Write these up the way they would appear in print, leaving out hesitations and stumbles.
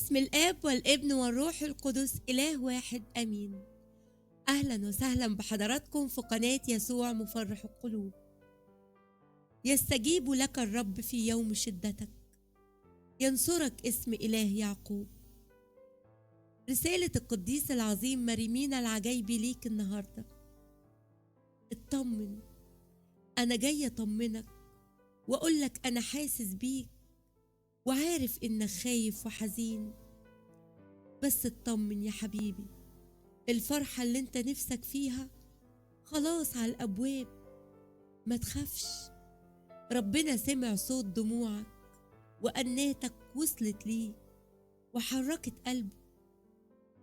باسم الآب والابن والروح القدس إله واحد آمين. أهلا وسهلا بحضراتكم في قناة يسوع مفرح القلوب. يستجيب لك الرب في يوم شدتك، ينصرك اسم إله يعقوب. رسالة القديس العظيم مريمينا العجيبي ليك النهاردة. اطمن، أنا جاية أطمنك وأقولك أنا حاسس بيك وعارف إنك خايف وحزين، بس اطمن يا حبيبي، الفرحة اللي انت نفسك فيها خلاص على الأبواب. ما تخافش، ربنا سمع صوت دموعك وأناتك وصلت ليه وحركت قلبه.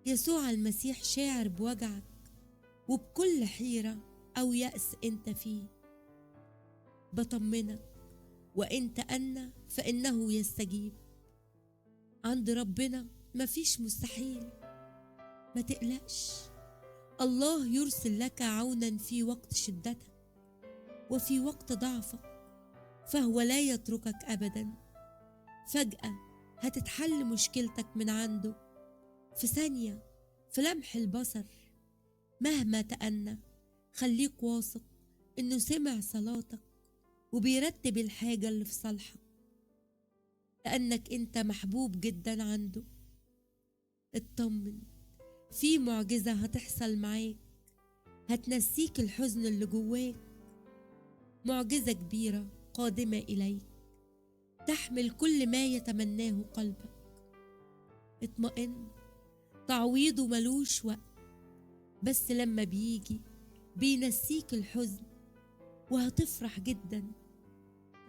يسوع المسيح شاعر بوجعك وبكل حيرة أو يأس انت فيه. بطمنك وإن تأنى فإنه يستجيب. عند ربنا مفيش مستحيل. ما تقلقش، الله يرسل لك عونا في وقت شدتك وفي وقت ضعفك، فهو لا يتركك أبدا. فجأة هتتحل مشكلتك من عنده في ثانية، في لمح البصر. مهما تأنى خليك واثق إنه سمع صلاتك وبيرتب الحاجة اللي في صالحك، لأنك أنت محبوب جدا عنده. اطمن، في معجزة هتحصل معاك هتنسيك الحزن اللي جواك. معجزة كبيرة قادمة إليك تحمل كل ما يتمناه قلبك. اطمئن، تعويضه ملوش وقت، بس لما بيجي بينسيك الحزن وهتفرح جدا.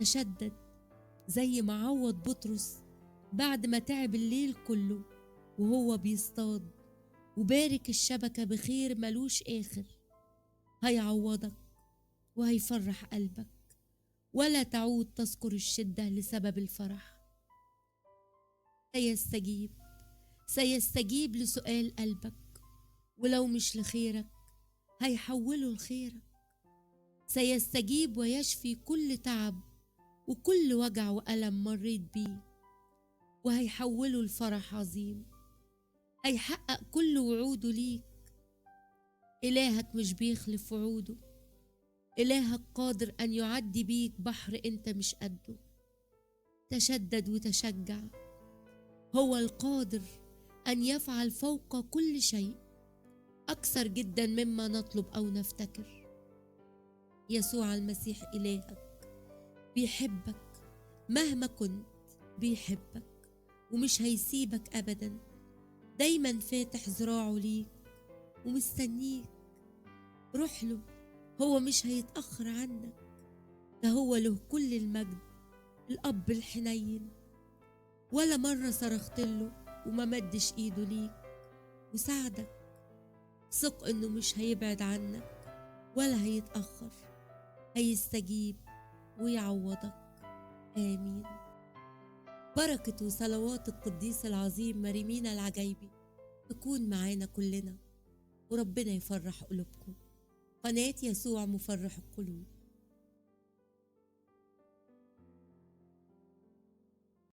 تشدد زي ما عوض بطرس بعد ما تعب الليل كله وهو بيصطاد وبارك الشبكة بخير ملوش آخر. هيعوضك وهيفرح قلبك، ولا تعود تذكر الشدة لسبب الفرح. سيستجيب لسؤال قلبك، ولو مش لخيرك هيحوله لخيرك. سيستجيب ويشفي كل تعب وكل وجع وألم مريت بيه، وهيحوله لفرح عظيم. هيحقق كل وعوده ليك. إلهك مش بيخلف وعوده. إلهك قادر أن يعدي بيك بحر أنت مش قده. تشدد وتشجع، هو القادر أن يفعل فوق كل شيء أكثر جدا مما نطلب أو نفتكر. يسوع المسيح إلهك بيحبك مهما كنت، بيحبك ومش هيسيبك أبدا. دايما فاتح ذراعه ليك ومستنيك. روح له، هو مش هيتأخر عنك. ده هو له كل المجد، الأب الحنين. ولا مرة صرخت له وما مدش إيده ليك وساعدك. ثق إنه مش هيبعد عنك ولا هيتأخر. هيستجيب ويعوضك. آمين. بركة وصلوات القديس العظيم مريمينا العجيبي تكون معانا كلنا، وربنا يفرح قلوبكم. قناة يسوع مفرح القلوب.